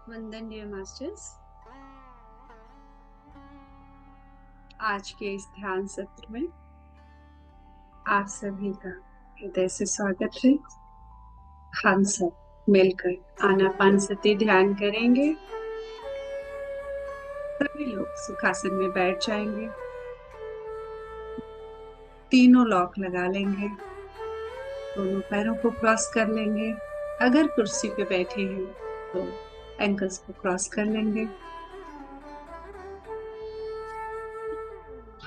वंदन dear masters. आज के इस ध्यान सत्र में आप सभी का हृदय से स्वागत है। हम सब मिलकर आनापानसति ध्यान करेंगे। सभी लोग सुखासन में बैठ जाएंगे। तीनों लॉक लगा लेंगे। दोनों पैरों को क्रॉस कर लेंगे। अगर कुर्सी पे बैठे हैं तो एंकल्स को क्रॉस कर लेंगे।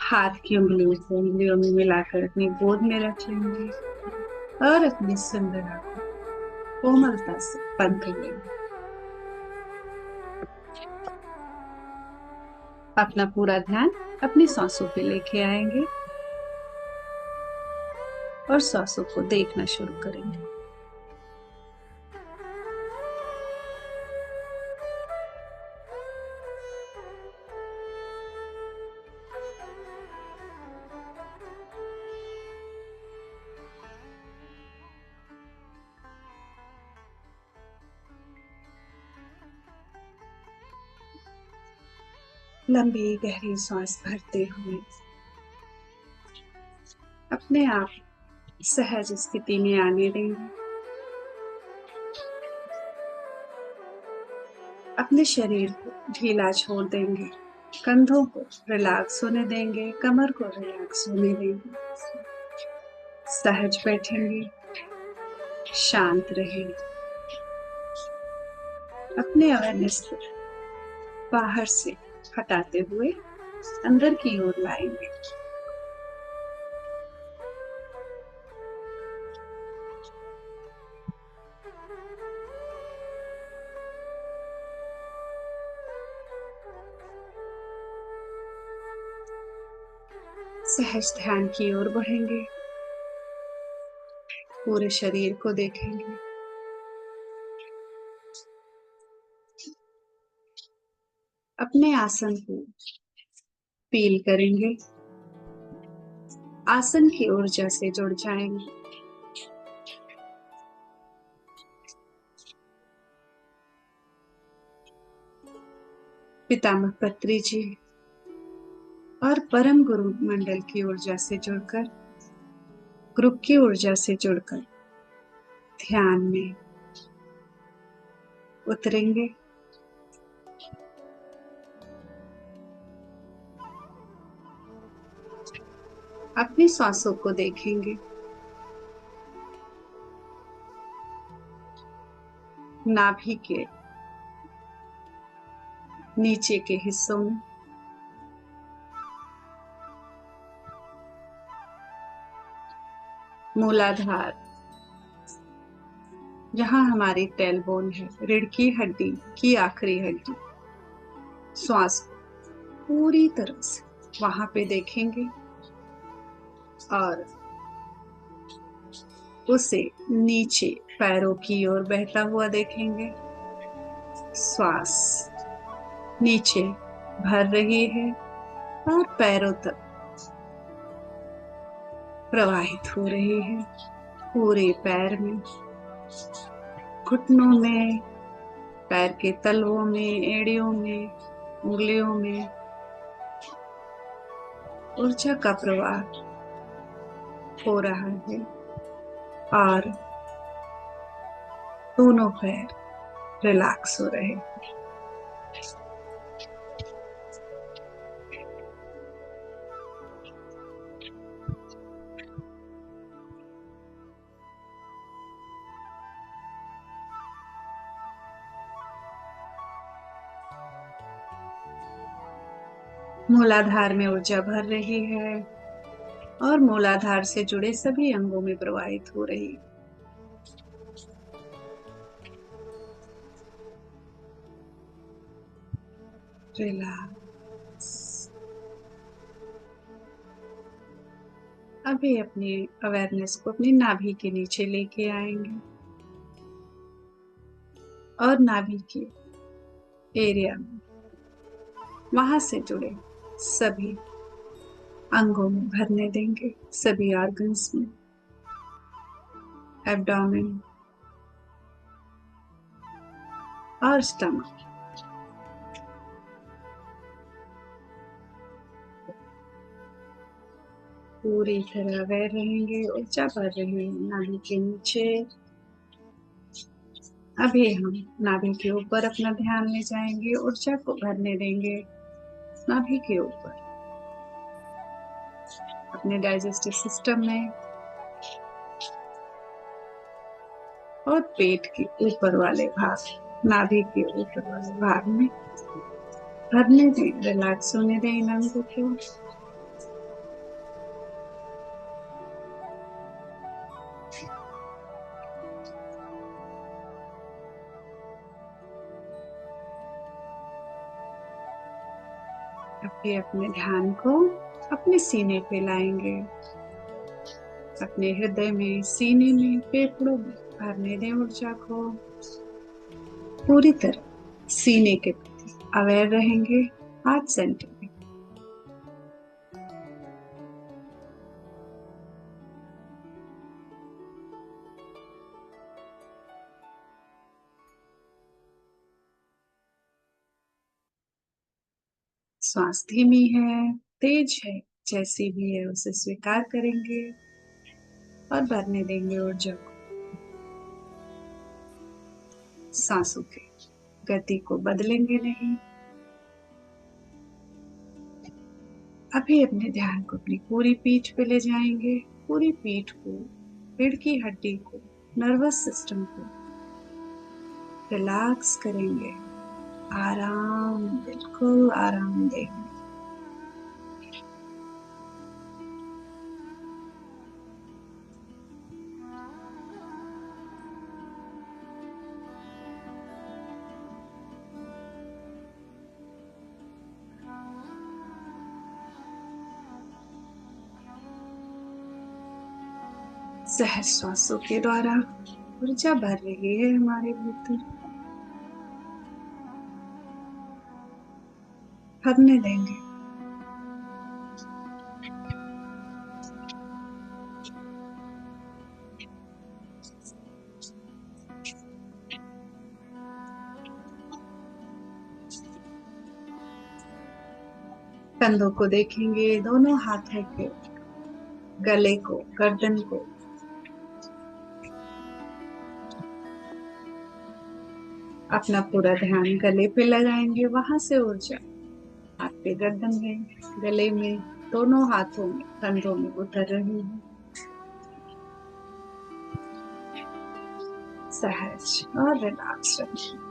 हाथ की उंगलियों को उंगलियों में मिलाकर अपनी गोद में रख लेंगे और अपनी सुंदर आंखों को कोमलता से बंद कर लेंगे। अपना पूरा ध्यान अपनी सांसों पे लेके आएंगे और सांसों को देखना शुरू करेंगे। लंबी गहरी सांस भरते हुए अपने आप सहज स्थिति में आने देंगे। अपने शरीर को ढीला छोड़ देंगे। कंधों को रिलैक्स होने देंगे। कमर को रिलैक्स होने देंगे। सहज बैठेंगे। शांत रहेंगे। अपने अवेयरनेस को बाहर से हटाते हुए अंदर की ओर लाएंगे। सहज ध्यान की ओर बढ़ेंगे। पूरे शरीर को देखेंगे। अपने आसन को फील करेंगे। आसन की ऊर्जा से जुड़ जाएंगे। पितामह पत्री जी और परम गुरु मंडल की ऊर्जा से जुड़कर, ग्रुप की ऊर्जा से जुड़कर ध्यान में उतरेंगे। अपनी सांसों को देखेंगे। नाभि के नीचे के हिस्सों में मूलाधार, जहां हमारी टेलबोन है, रीढ़ की हड्डी की आखिरी हड्डी, श्वास पूरी तरह से वहां पे देखेंगे और उसे नीचे पैरों की ओर बहता हुआ देखेंगे। श्वास नीचे भर रही है और पैरों तक प्रवाहित हो रही है। पूरे पैर में, घुटनों में, पैर के तलवों में, एड़ियों में, उंगलियों में ऊर्जा का प्रवाह हो रहा है और दोनों पैर रिलैक्स हो रहे हैं। मूलाधार में ऊर्जा भर रही है और मूलाधार से जुड़े सभी अंगों में प्रवाहित हो रही है। रिलैक्स। अभी अपनी अवेयरनेस को अपनी नाभि के नीचे लेके आएंगे और नाभि के एरिया में वहां से जुड़े सभी अंगों में भरने देंगे। सभी ऑर्गन्स में, एब्डोमेन और स्टमक, पूरी तरह अवेयर रहेंगे, ऊर्जा भर रहे हैं नाभि के नीचे। अभी हम नाभि के ऊपर अपना ध्यान ले जाएंगे, ऊर्जा को भरने देंगे नाभि के ऊपर, अपने डाइजेस्टिव सिस्टम में और पेट के ऊपर वाले भाग, नाभि के ऊपर वाले भाग में भरने दें, रिलैक्स होने दें इन अंगों को। अभी अपने ध्यान को अपने सीने पे लाएंगे, अपने हृदय में, सीने में, फेफड़ों में भरने दें ऊर्जा को। पूरी तरह सीने के प्रति अवेयर रहेंगे, हार्ट सेंटर में। श्वास धीमी है, तेज है, जैसी भी है उसे स्वीकार करेंगे और भरने देंगे ऊर्जा को। सांसों की गति को बदलेंगे नहीं। अभी अपने ध्यान को अपनी पूरी पीठ पे ले जाएंगे, पूरी पीठ को, रीढ़ की हड्डी को, नर्वस सिस्टम को रिलैक्स करेंगे, आराम, बिल्कुल आराम देंगे। सहज श्वासों के द्वारा ऊर्जा भर रही है हमारे भीतर, भरने देंगे। कंधों को देखेंगे, दोनों हाथों के, गले को, गर्दन को। अपना पूरा ध्यान गले पे लगाएंगे, वहां से ऊर्जा हाथ पे, गर्दन में, गले में, दोनों हाथों में, कंधों में उतर रही है, सहज और रिलैक्स रखें।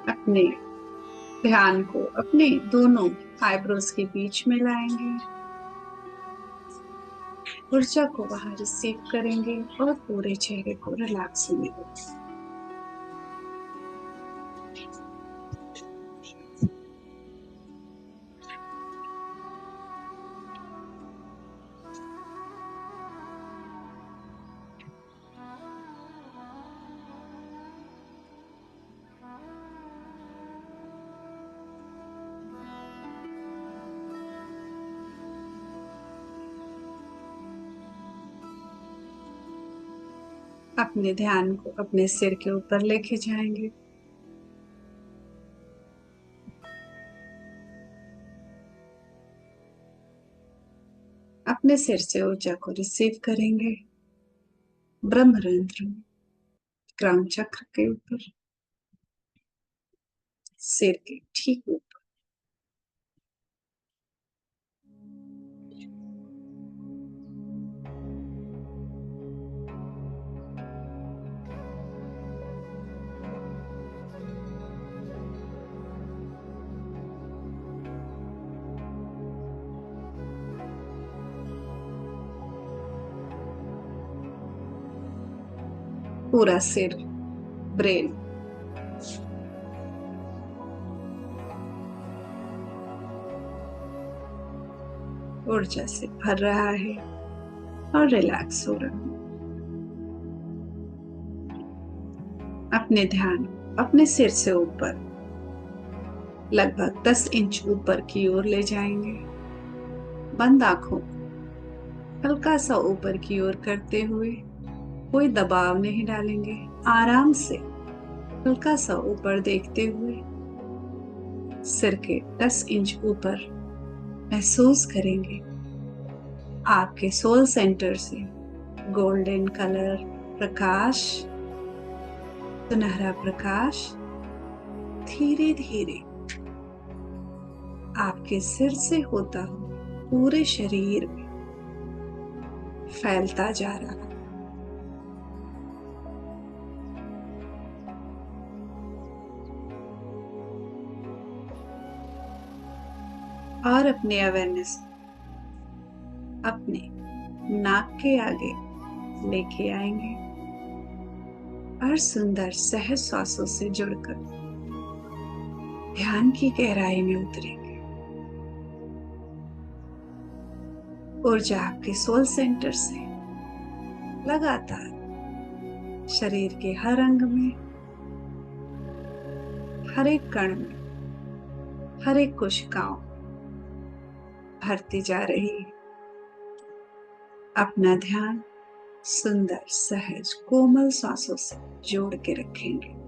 अपने ध्यान को अपने दोनों आईब्रोज के बीच में लाएंगे, ऊर्जा को वहां रिसीव करेंगे और पूरे चेहरे को रिलैक्स होने देंगे। अपने ध्यान को अपने सिर के ऊपर लेके जाएंगे, अपने सिर से ऊर्जा को रिसीव करेंगे ब्रह्मरंध्र में, क्राउन चक्र के ऊपर, सिर के ठीक ऊपर। पूरा सिर, ब्रेन ऊर्जा से भर रहा है और रिलैक्स हो रहा है। अपने ध्यान अपने सिर से ऊपर लगभग 10 इंच ऊपर की ओर ले जाएंगे। बंद आंखों को हल्का सा ऊपर की ओर करते हुए कोई दबाव नहीं डालेंगे। आराम से हल्का सा ऊपर देखते हुए सिर के 10 इंच ऊपर महसूस करेंगे आपके सोल सेंटर से गोल्डन कलर प्रकाश, सुनहरा प्रकाश धीरे धीरे आपके सिर से होता हुआ पूरे शरीर में फैलता जा रहा है। और अपने अवेयरनेस अपने नाक के आगे लेके आएंगे और सुंदर सहज श्वासों से जुड़कर ध्यान की गहराई में उतरेंगे। ऊर्जा आपके सोल सेंटर से लगातार शरीर के हर अंग में, हर एक कण में, हर एक कोशिकाओं भरती जा रही है। अपना ध्यान सुंदर सहज कोमल सांसों से जोड़ के रखेंगे।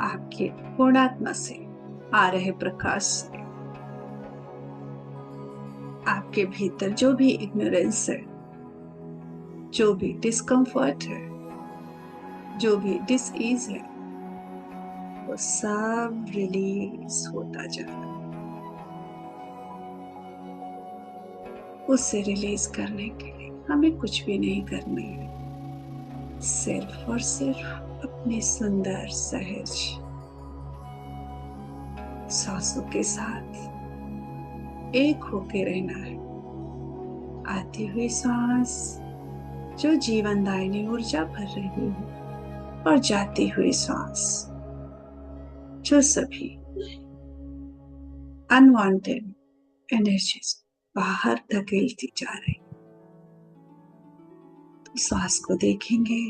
आपके पूर्णात्मा से आ रहे प्रकाश से आपके भीतर जो भी इग्नोरेंस है, जो भी डिस्कम्फर्ट है, जो भी डिसईज है, वो सब रिलीज होता जा रहा है। उसे रिलीज करने के लिए हमें कुछ भी नहीं करना है, सिर्फ और सिर्फ अपनी सुंदर सहज सांसों के साथ एक होके रहना है। आती हुई सांस जो जीवनदायिनी ऊर्जा भर रही है और जाती हुई सांस जो सभी अनवांटेड एनर्जीज बाहर धकेलती जा रही। तो सांस को देखेंगे,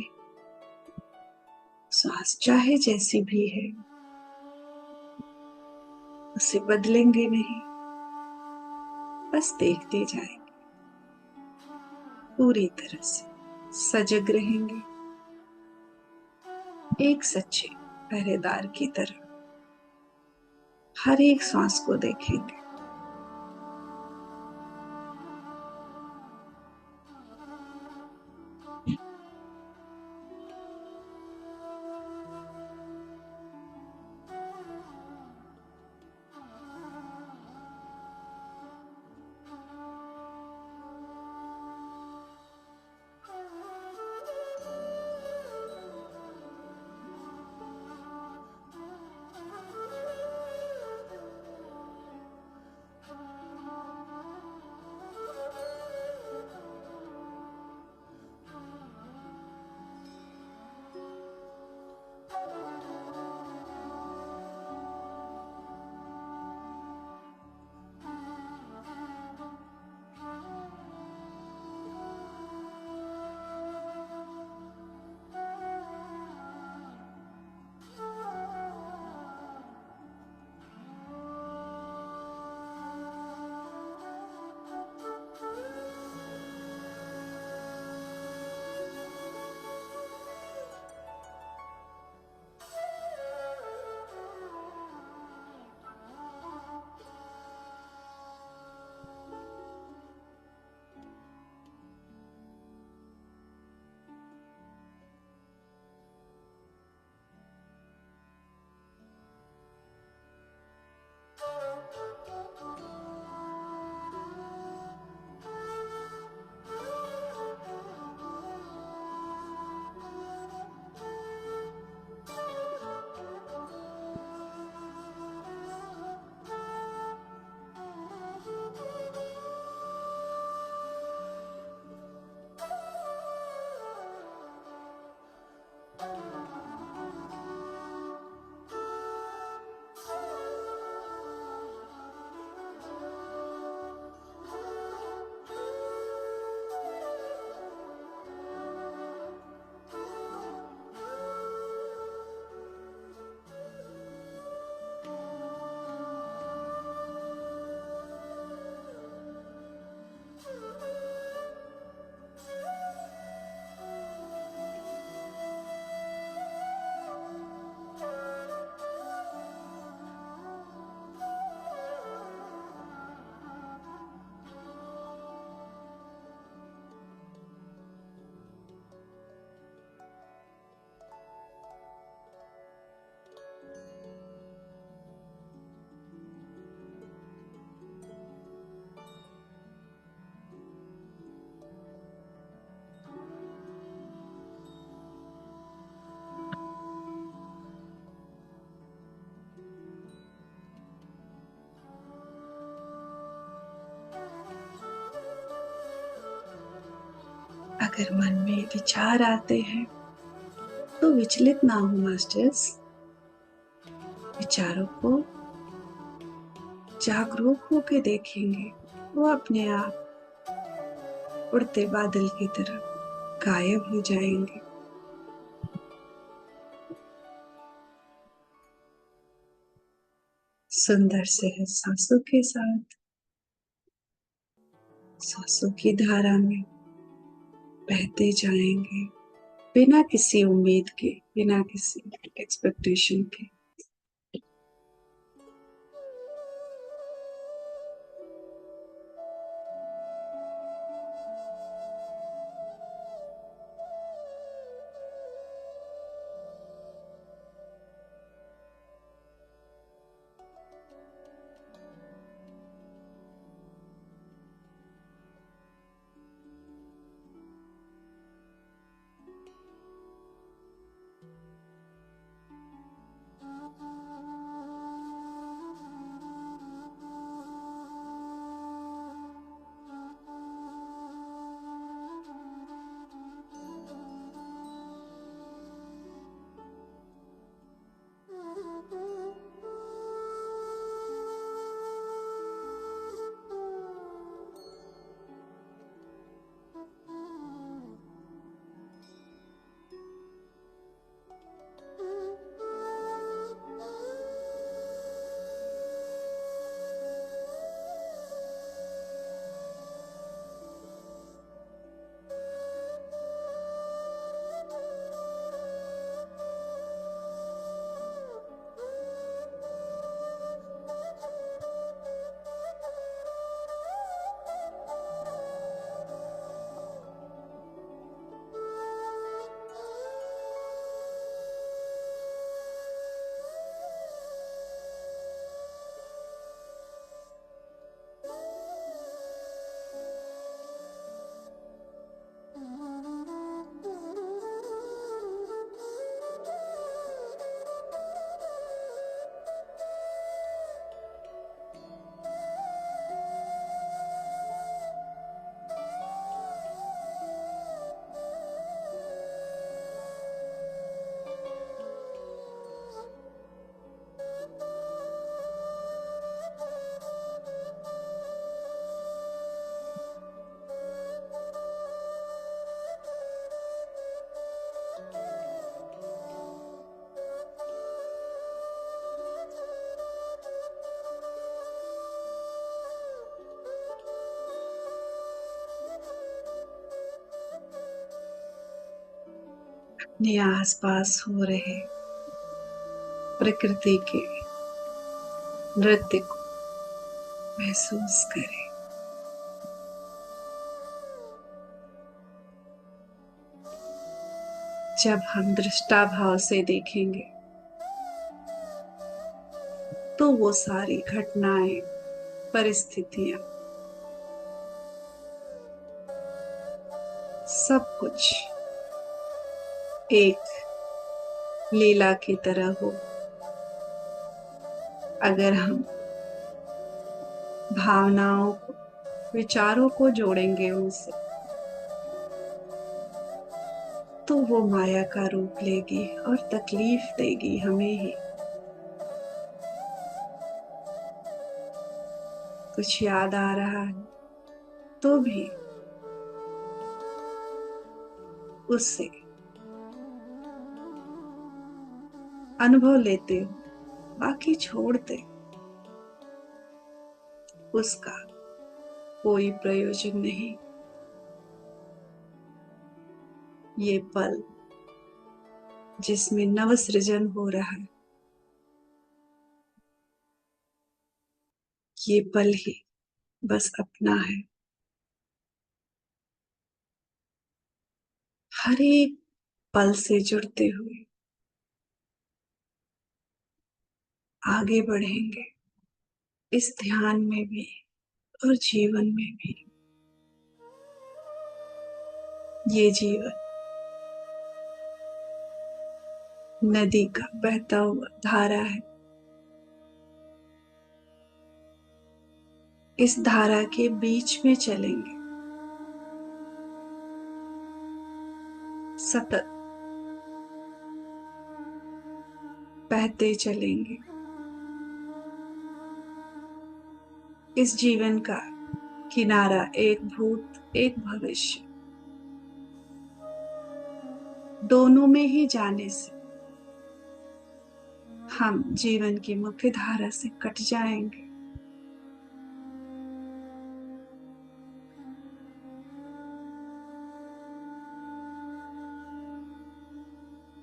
सांस चाहे जैसी भी है उसे बदलेंगे नहीं, बस देखते जाएंगे, पूरी तरह से सजग रहेंगे, एक सच्चे पहरेदार की तरह हर एक सांस को देखेंगे। अगर मन में विचार आते हैं तो विचलित ना हो मास्टर्स। विचारों को जागरूक होकर देखेंगे, वो अपने आप उड़ते बादल की तरह गायब हो जाएंगे। सुंदर से सांसों के साथ सांसों की धारा में बहते जाएंगे, बिना किसी उम्मीद के, बिना किसी एक्सपेक्टेशन के। अपने आसपास हो रहे प्रकृति के नृत्य को महसूस करें। जब हम दृष्टा भाव से देखेंगे तो वो सारी घटनाएं, परिस्थितियां, सब कुछ एक लीला की तरह हो। अगर हम भावनाओं को, विचारों को जोड़ेंगे उनसे, तो वो माया का रूप लेगी और तकलीफ देगी हमें ही। कुछ याद आ रहा है तो भी उससे अनुभव लेते हो, बाकी छोड़ते, उसका कोई प्रयोजन नहीं। ये पल जिसमें नव सृजन हो रहा है, ये पल ही बस अपना है। हर एक पल से जुड़ते हुए आगे बढ़ेंगे, इस ध्यान में भी और जीवन में भी। ये जीवन नदी का बहता हुआ धारा है। इस धारा के बीच में चलेंगे सतत बहते चलेंगे। इस जीवन का किनारा एक भूत एक भविष्य दोनों में ही जाने से हम जीवन की मुख्य धारा से कट जाएंगे।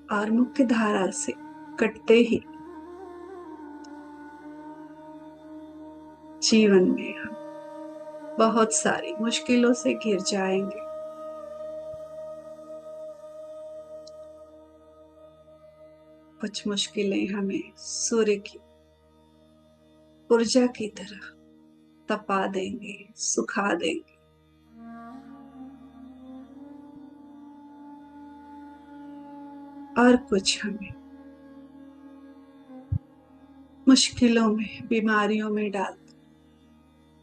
और मुख्य धारा से कटते ही जीवन में हम बहुत सारी मुश्किलों से घिर जाएंगे। कुछ मुश्किलें हमें सूर्य की ऊर्जा की तरह तपा देंगे, सुखा देंगे। और कुछ हमें मुश्किलों में, बीमारियों में डाल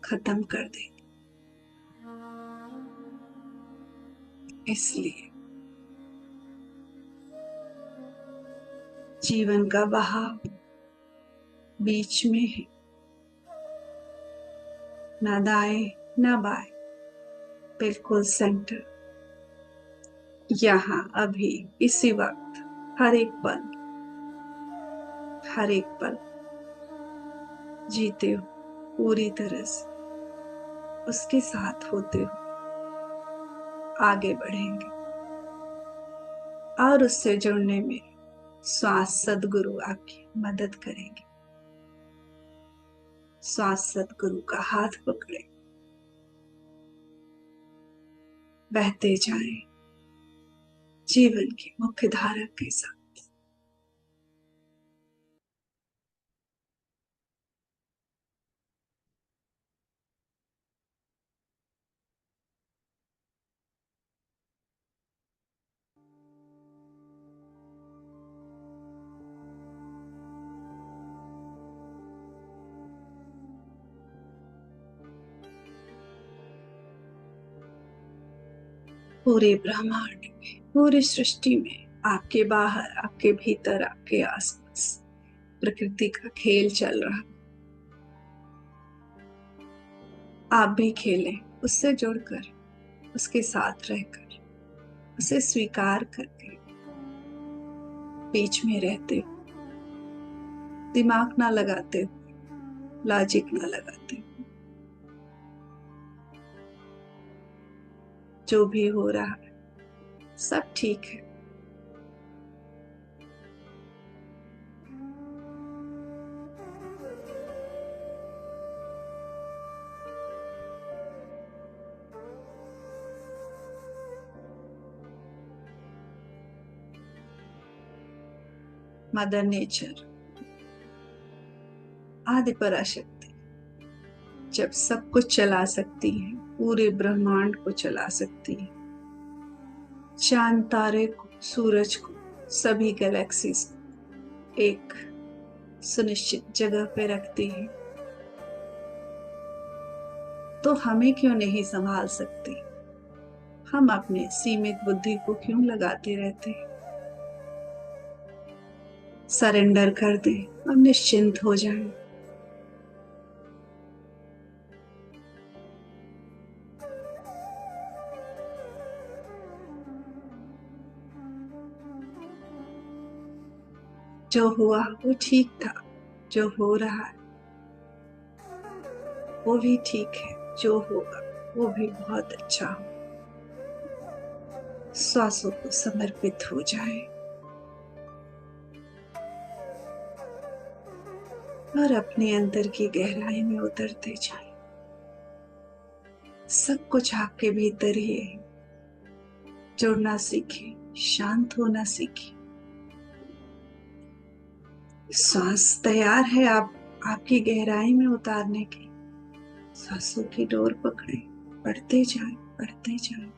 खत्म कर देंगे। इसलिए जीवन का बहाव बीच में है, ना दाएं ना बाएं, बिल्कुल सेंटर। यहाँ अभी इसी वक्त हर एक पल जीते हो पूरी तरह से उसके साथ होते हो आगे बढ़ेंगे। और उससे जुड़ने में श्वास सदगुरु आपकी मदद करेंगे। श्वास सदगुरु का हाथ पकड़े, बहते जाएं जीवन की मुख्य धारा के साथ। पूरे ब्रह्मांड में, पूरी सृष्टि में, आपके बाहर, आपके भीतर, आपके आसपास प्रकृति का खेल चल रहा। आप भी खेलें उससे जुड़कर, उसके साथ रहकर, उसे स्वीकार करके, बीच में रहते हो, दिमाग ना लगाते हो, लॉजिक ना लगाते हो। जो भी हो रहा है सब ठीक है। मदर नेचर, आदि पराशक्ति जब सब कुछ चला सकती है, पूरे ब्रह्मांड को चला सकती है, चांद तारे को, सूरज को, सभी गैलेक्सीज को एक सुनिश्चित जगह पे रखती है, तो हमें क्यों नहीं संभाल सकती? हम अपने सीमित बुद्धि को क्यों लगाते रहते हैं? सरेंडर कर दें और निश्चिंत हो जाएं। जो हुआ वो ठीक था, जो हो रहा है वो भी ठीक है, जो होगा वो भी बहुत अच्छा हो। श्वासों को समर्पित हो जाए और अपने अंदर की गहराई में उतरते जाए। सब कुछ आपके भीतर ही है। जुड़ना सीखे, शांत होना सीखे। सांस तैयार है आपकी गहराई में उतारने की। सांसों की डोर पकड़े, बढ़ते जाए, बढ़ते जाए।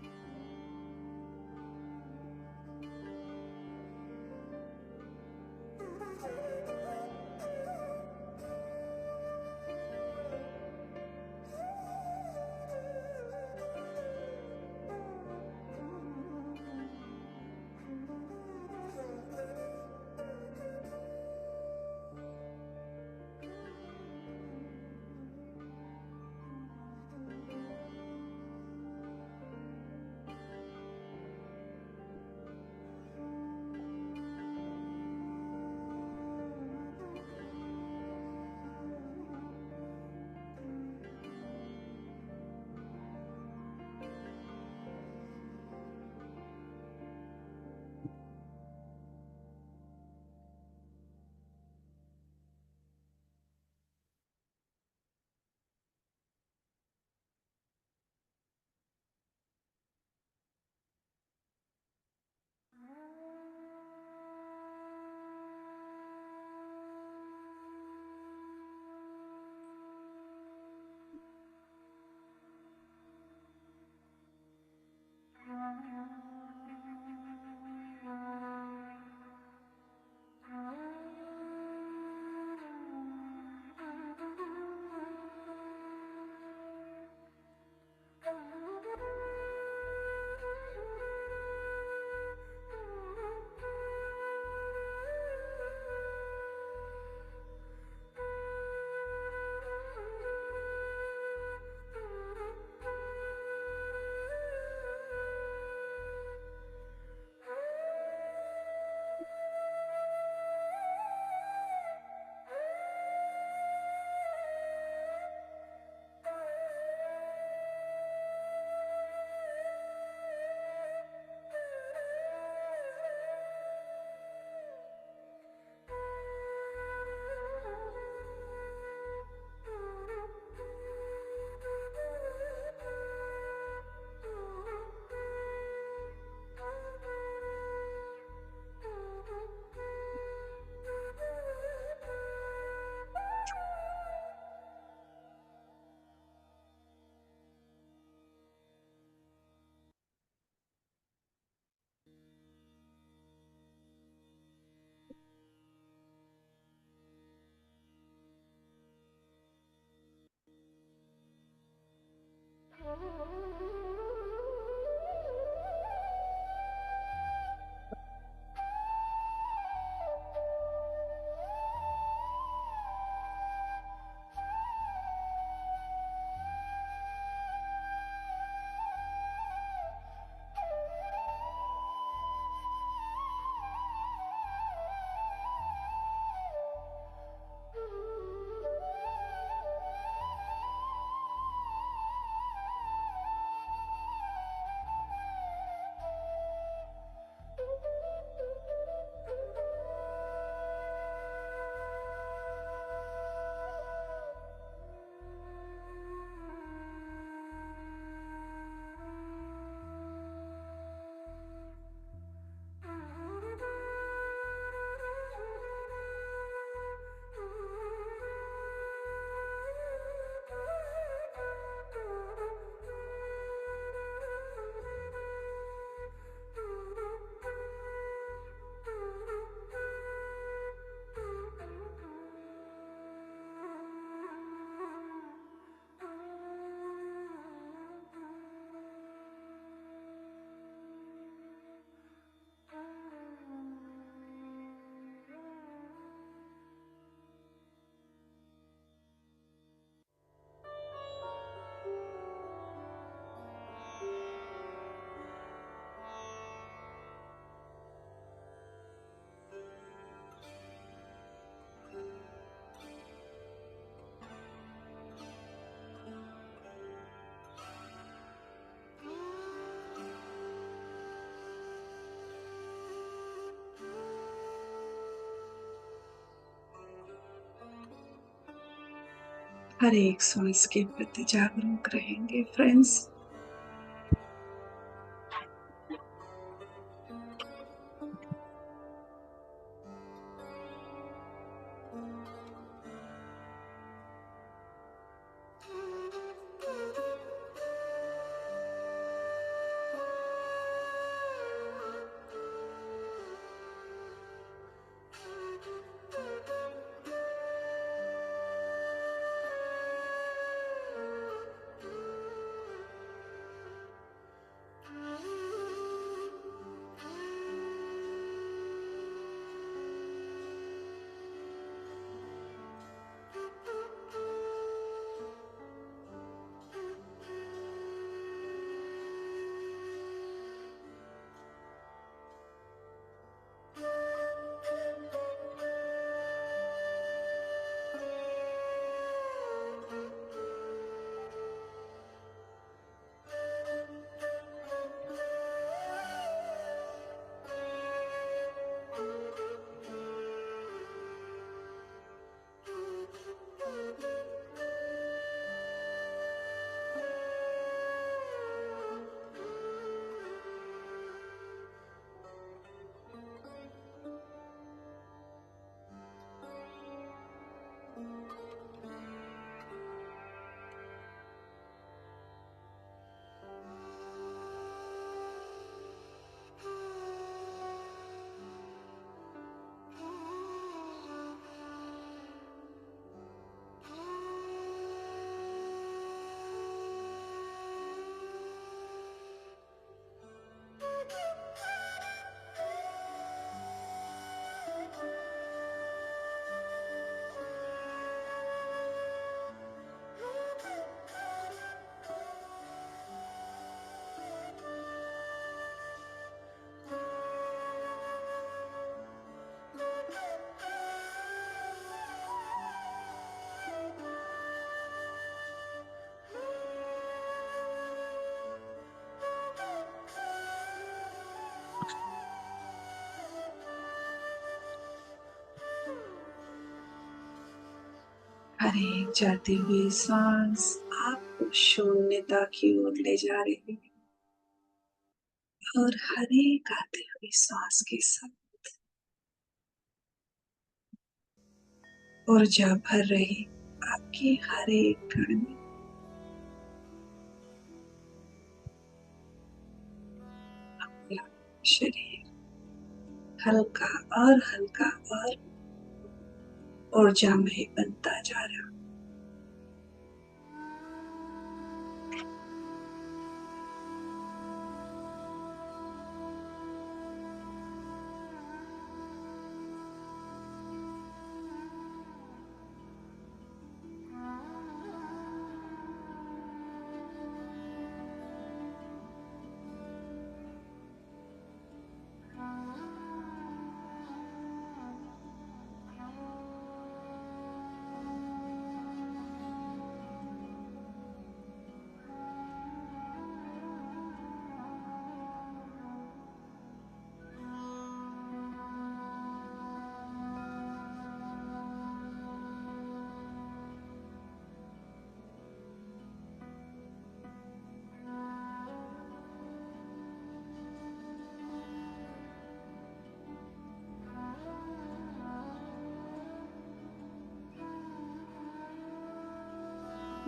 हर एक सांस के प्रति जागरूक रहेंगे फ्रेंड्स। हर एक जाती हुई सांस आपको शून्यता की ओर ले जा रही है और हर एक आती हुई सांस के साथ ऊर्जा भर रही आपकी हर एक कण में। अपना शरीर हल्का और ऊर्जामय बनता जा रहा।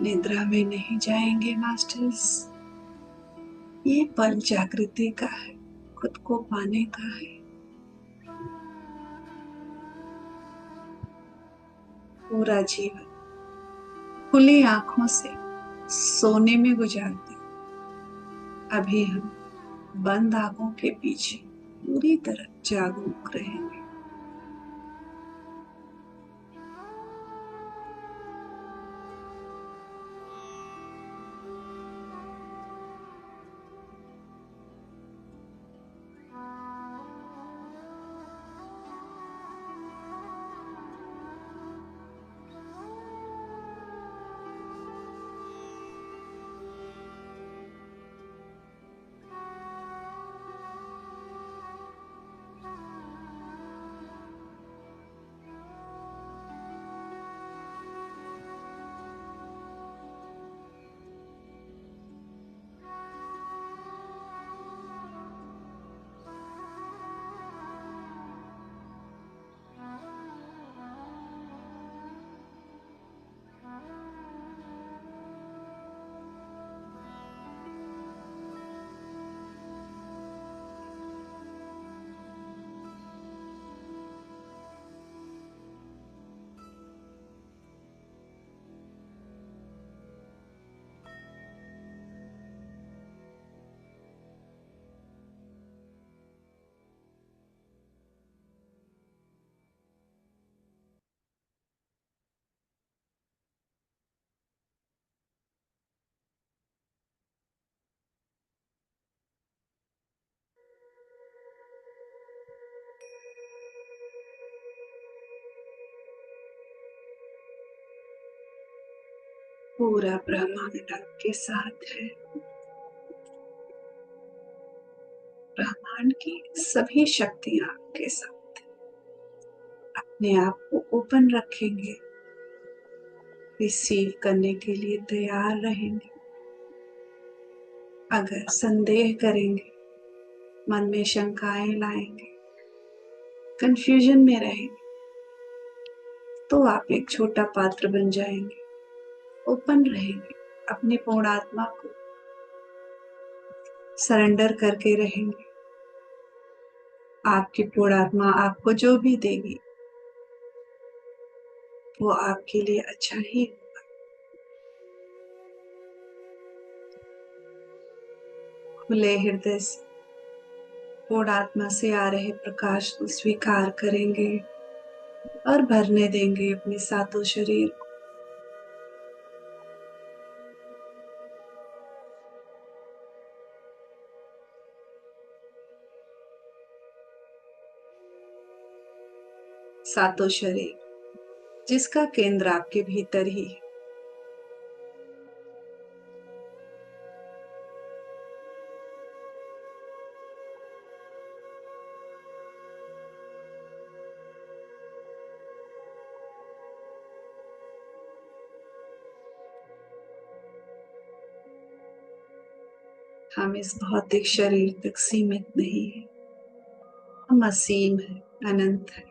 निद्रा में नहीं जाएंगे मास्टर्स। ये पल जागृति का है, खुद को पाने का है। पूरा जीवन खुली आंखों से सोने में गुजारते, अभी हम बंद आंखों के पीछे पूरी तरह जागरूक रहेंगे। पूरा ब्रह्मांड आपके साथ है। ब्रह्मांड की सभी शक्तियां आपके साथ। अपने आप को ओपन रखेंगे, रिसीव करने के लिए तैयार रहेंगे। अगर संदेह करेंगे, मन में शंकाएं लाएंगे, कंफ्यूजन में रहेंगे, तो आप एक छोटा पात्र बन जाएंगे। ओपन रहेंगे, अपनी पूर्ण आत्मा को सरेंडर करके रहेंगे। आपकी पूर्ण आत्मा आपको जो भी देगी वो आपके लिए अच्छा ही होगा। खुले हृदय से पूर्ण आत्मा से आ रहे प्रकाश को स्वीकार करेंगे और भरने देंगे अपने सातों शरीर को। सातों शरीर जिसका केंद्र आपके भीतर ही है। हम इस भौतिक शरीर तक सीमित नहीं है, हम असीम है, अनंत है।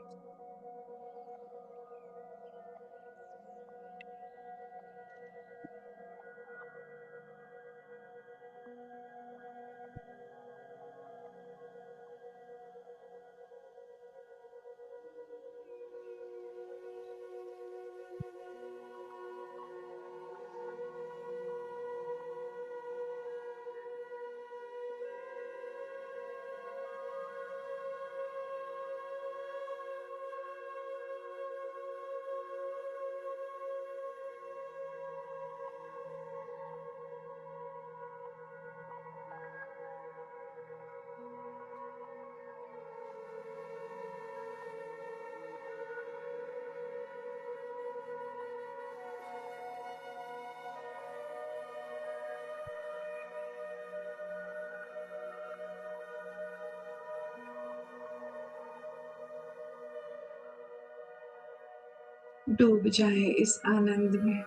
डूब जाए इस आनंद में,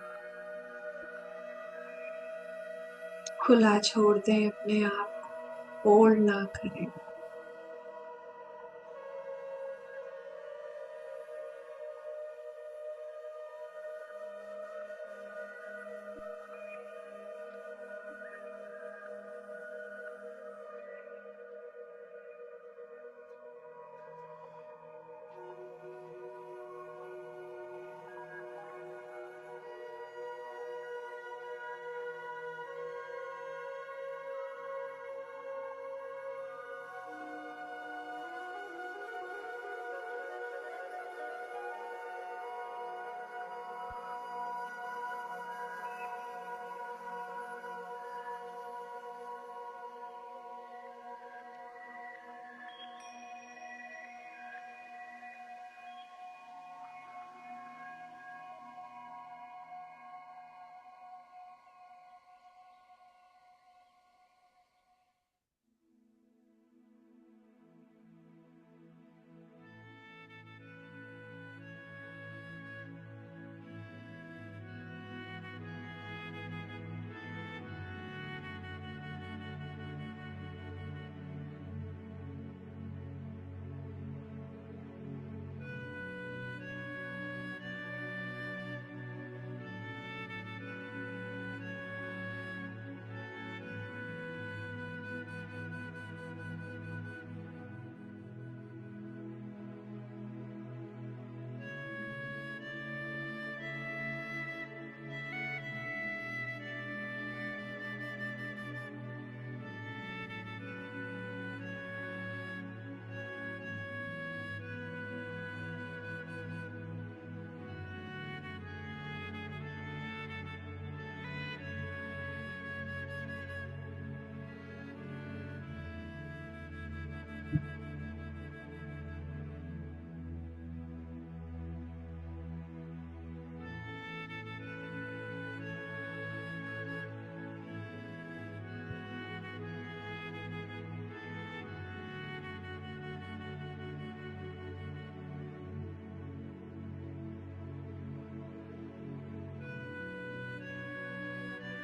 खुला छोड़ दें अपने आप को, होल्ड ना करें।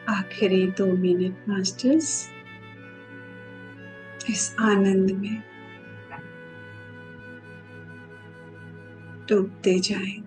आखिरी 2 मिनट मास्टर्स इस आनंद में डूबते जाएंगे।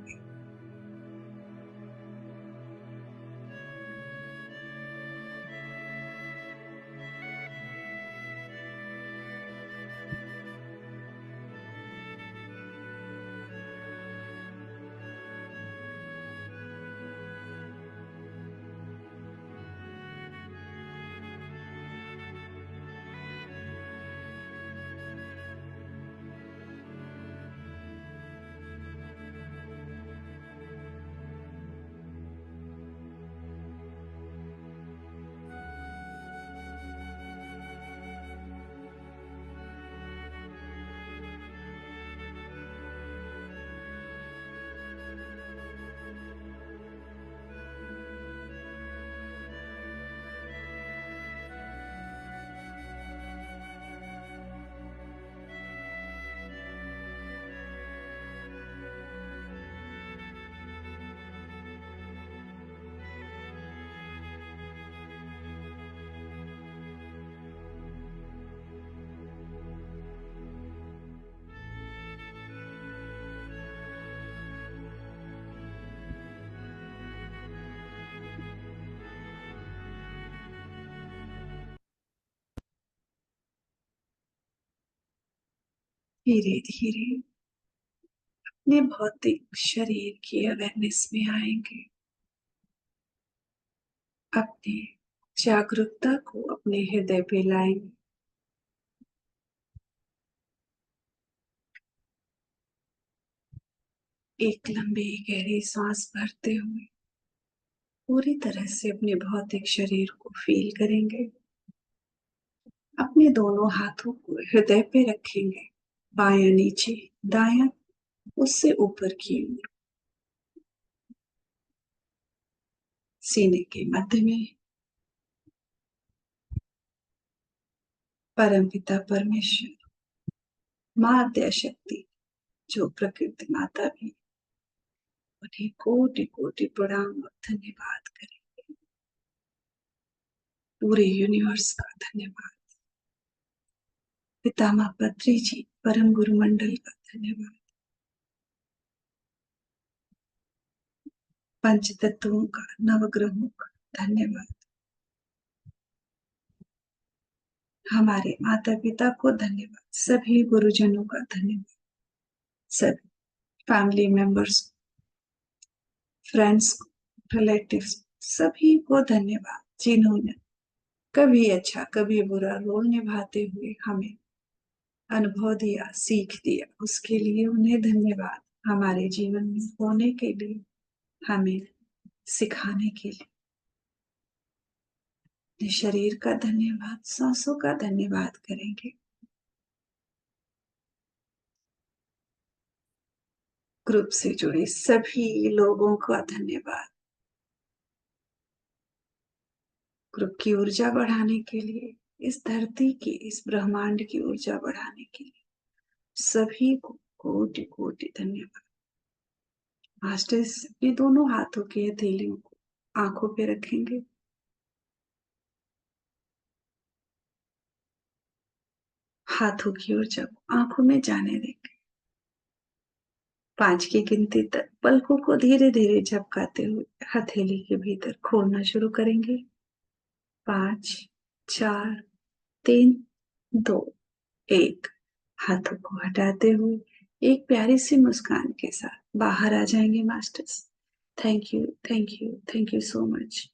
धीरे धीरे अपने भौतिक शरीर की अवेयरनेस में आएंगे। अपने जागरूकता को अपने हृदय पे लाएंगे। एक लंबी गहरी सांस भरते हुए पूरी तरह से अपने भौतिक शरीर को फील करेंगे। अपने दोनों हाथों को हृदय पे रखेंगे, बायां नीचे, दायां उससे ऊपर की ओर, सीने के मध्य में। परमपिता परमेश्वर, मां आद्या शक्ति जो प्रकृति माता भी, उन्हें कोटि कोटि प्रणाम और धन्यवाद करें। पूरे यूनिवर्स का धन्यवाद। पितामह पत्री जी, परम गुरु मंडल का धन्यवाद। पंच तत्वों का, नवग्रहों का धन्यवाद। हमारे माता पिता को धन्यवाद। सभी गुरुजनों का धन्यवाद। सभी फैमिली मेंबर्स, फ्रेंड्स, रिलेटिव्स, सभी को धन्यवाद जिन्होंने कभी अच्छा कभी बुरा रोल निभाते हुए हमें अनुभव दिया, सीख दिया, उसके लिए उन्हें धन्यवाद। हमारे जीवन में होने के लिए, हमें सिखाने के लिए अपने शरीर का धन्यवाद, सांसों का धन्यवाद करेंगे। ग्रुप से जुड़े सभी लोगों का धन्यवाद। ग्रुप की ऊर्जा बढ़ाने के लिए, इस धरती की, इस ब्रह्मांड की ऊर्जा बढ़ाने के लिए सभी को कोटि कोटि धन्यवाद। मास्टर्स अपने दोनों हाथों के हथेलियों को आंखों पे रखेंगे। हाथों की ऊर्जा को आंखों में जाने देंगे। 5 की गिनती तक पलकों को धीरे धीरे झपकाते हुए हथेली के भीतर खोलना शुरू करेंगे। 5, 4, 3, 2, 1। हाथों को हटाते हुए एक प्यारी सी मुस्कान के साथ बाहर आ जाएंगे masters. Thank you, thank you, thank you so much.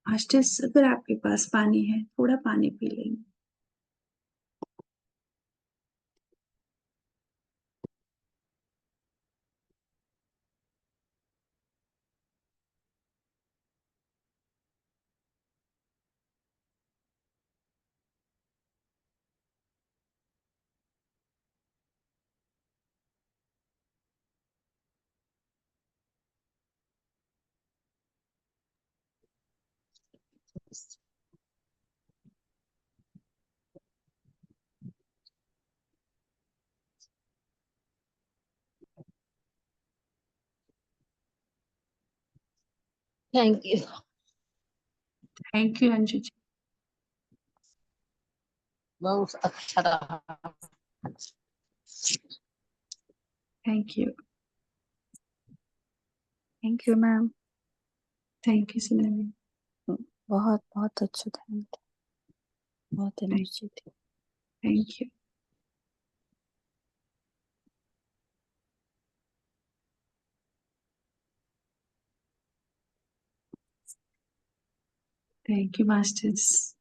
Masters, अगर आपके पास पानी है, थोड़ा पानी पी लेंगे। Thank you. Thank you Anju ji. बहुत अच्छा रहा। Thank you. Thank you ma'am. Thank you Sunil. बहुत बहुत अच्छा था, बहुत एनर्जी थी। Thank you. Thank you masters.